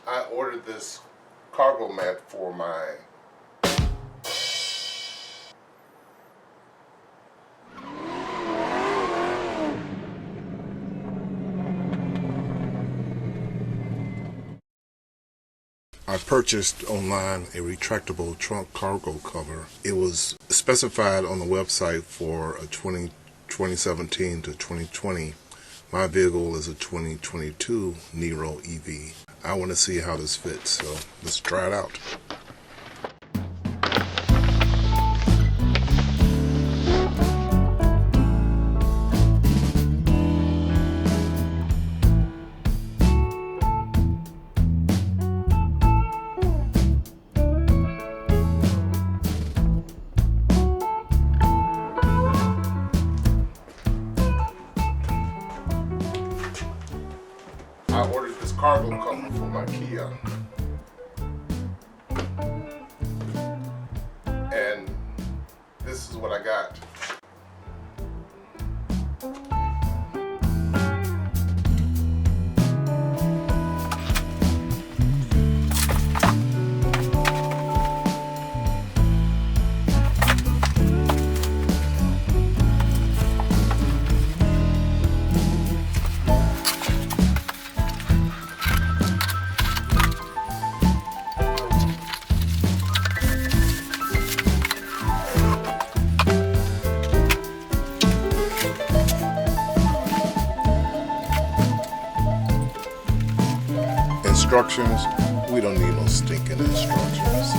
I ordered this cargo mat for my I purchased online a retractable trunk cargo cover. It was specified on the website for a 2017 to 2020. My vehicle is a 2022 Niro EV. I want to see how this fits, so let's try it out. I ordered this cargo cover for my Kia, and this is what I got. Instructions, we don't need no stinking instructions.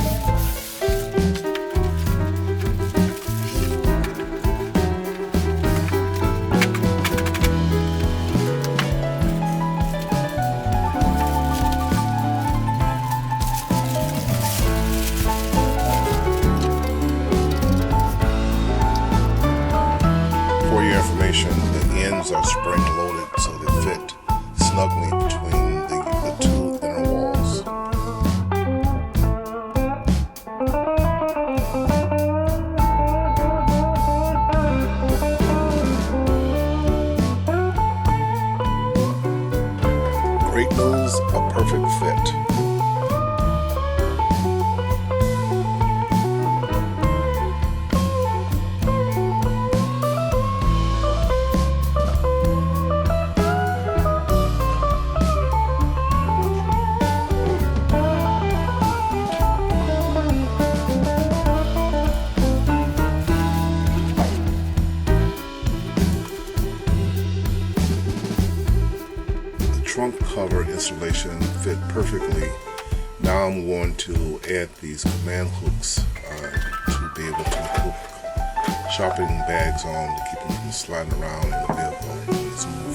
For your information, the ends are spring loaded so they fit snugly between the two inner walls. Great news, a perfect fit. Trunk cover installation fit perfectly. Now I'm going to add these command hooks to be able to hook shopping bags on to keep them from sliding around in the vehicle when it's moving.